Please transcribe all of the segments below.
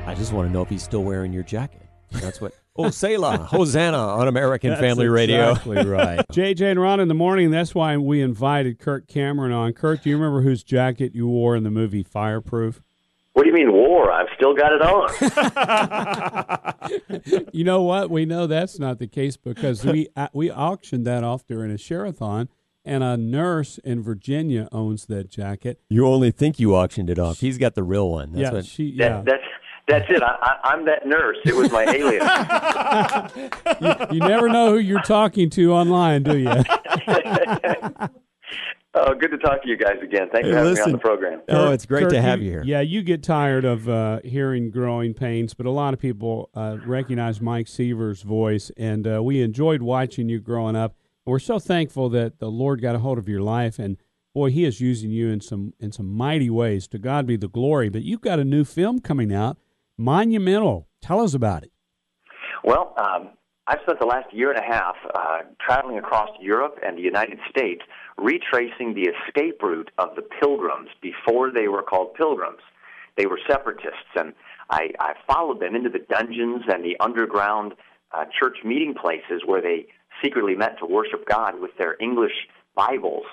I just want to know if he's still wearing your jacket. That's what. Oh, Selah, Hosanna on American Family Radio. Exactly right. JJ and Ron in the morning. That's why we invited Kirk Cameron on. Kirk, do you remember whose jacket you wore in the movie Fireproof? What do you mean wore? I've still got it on. You know what? We know that's not the case because we auctioned that off during a share-a-thon, and a nurse in Virginia owns that jacket. You only think you auctioned it off. He's got the real one. That's That's it. I'm that nurse. It was my alias. You never know who you're talking to online, do you? Oh, good to talk to you guys again. Thanks for having me on the program. Oh, it's great to have you here. Yeah, you get tired of hearing growing pains, but a lot of people recognize Mike Seaver's voice, and we enjoyed watching you growing up. We're so thankful that the Lord got a hold of your life, and boy, He is using you in some mighty ways. To God be the glory. But you've got a new film coming out, Monumental. Tell us about it. Well, I've spent the last year and a half traveling across Europe and the United States, retracing the escape route of the Pilgrims before they were called Pilgrims. They were separatists, and I followed them into the dungeons and the underground church meeting places where they secretly met to worship God with their English Bibles,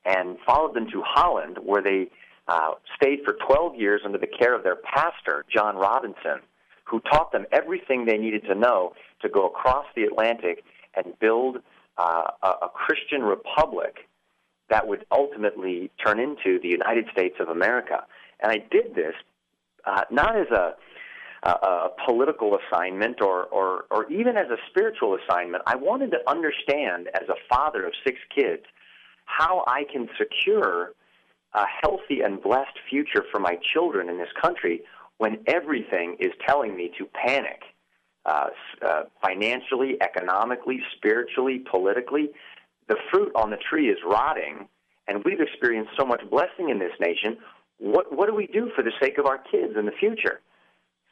and followed them to Holland, where they stayed for 12 years under the care of their pastor, John Robinson, who taught them everything they needed to know to go across the Atlantic and build a Christian republic that would ultimately turn into the United States of America. And I did this not as a political assignment or even as a spiritual assignment. I wanted to understand, as a father of 6 kids, how I can secure a healthy and blessed future for my children in this country when everything is telling me to panic, financially, economically, spiritually, politically. The fruit on the tree is rotting, and we've experienced so much blessing in this nation. What do we do for the sake of our kids in the future?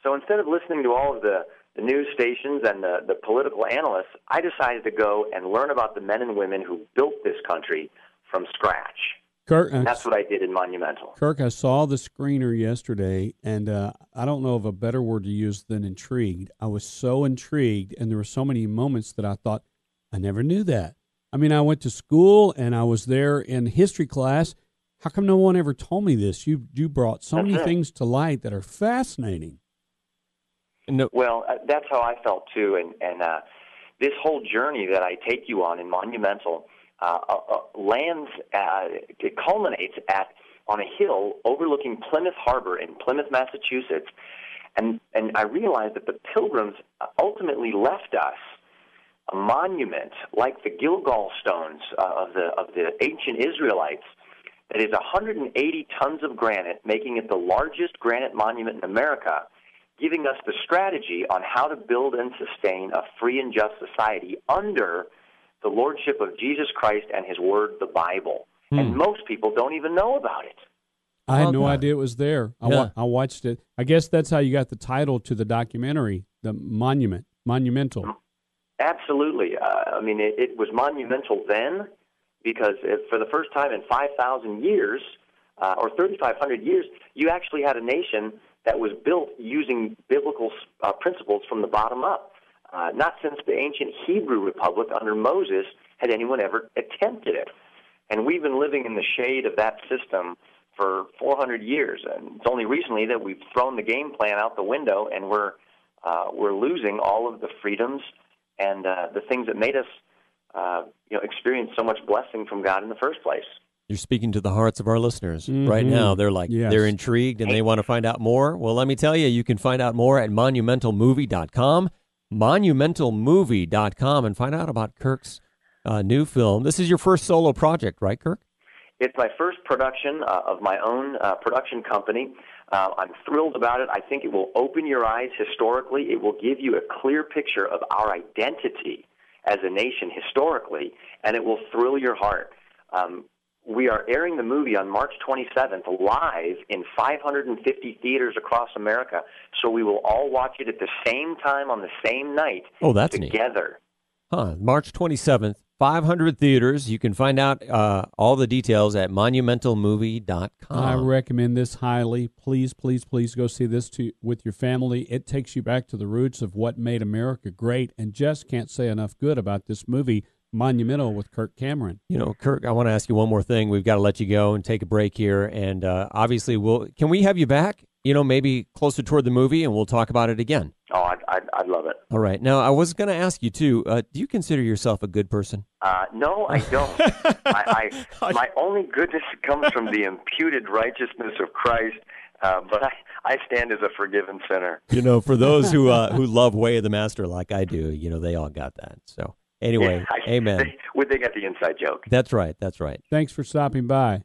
So instead of listening to all of the news stations and the political analysts, I decided to go and learn about the men and women who built this country from scratch. Kirk, and that's what I did in Monumental. Kirk, I saw the screener yesterday, and I don't know of a better word to use than intrigued. I was so intrigued, and there were so many moments that I thought, I never knew that. I mean, I went to school, and I was there in history class. How come no one ever told me this? You brought so many things to light that are fascinating. No. Well, that's how I felt, too, and this whole journey that I take you on in Monumental it culminates on a hill overlooking Plymouth Harbor in Plymouth, Massachusetts, and I realized that the Pilgrims ultimately left us a monument like the Gilgal stones of the ancient Israelites that is 180 tons of granite, making it the largest granite monument in America, giving us the strategy on how to build and sustain a free and just society under the lordship of Jesus Christ and His Word, the Bible. And most people don't even know about it. I had no idea it was there. I watched it. I guess that's how you got the title to the documentary, The Monumental. Absolutely. I mean, it was monumental then because for the first time in 5,000 years, or 3,500 years, you actually had a nation that was built using biblical principles from the bottom up. Not since the ancient Hebrew Republic under Moses had anyone ever attempted it. And we've been living in the shade of that system for 400 years. And it's only recently that we've thrown the game plan out the window, and we're losing all of the freedoms and the things that made us experience so much blessing from God in the first place. You're speaking to the hearts of our listeners right now. They're like, they're intrigued and they want to find out more. Well, let me tell you, you can find out more at monumentalmovie.com. monumentalmovie.com, and find out about Kirk's new film. This is your first solo project, right, Kirk? It's my first production of my own production company. I'm thrilled about it. I think it will open your eyes historically. It will give you a clear picture of our identity as a nation historically, and it will thrill your heart. We are airing the movie on March 27th live in 550 theaters across America, so we will all watch it at the same time on the same night that's together. March 27th, 500 theaters. You can find out all the details at monumentalmovie.com. I recommend this highly. Please, please, please go see this with your family. It takes you back to the roots of what made America great, and just can't say enough good about this movie, Monumental, with Kirk Cameron. You know, Kirk, I want to ask you one more thing. We've got to let you go and take a break here, and obviously, can we have you back? You know, maybe closer toward the movie, and we'll talk about it again. Oh, I'd love it. All right. Now, I was going to ask you, too, do you consider yourself a good person? No, I don't. My only goodness comes from the imputed righteousness of Christ, but I stand as a forgiven sinner. You know, for those who love Way of the Master like I do, you know, they all got that. So, anyway, amen. They got the inside joke. That's right. That's right. Thanks for stopping by.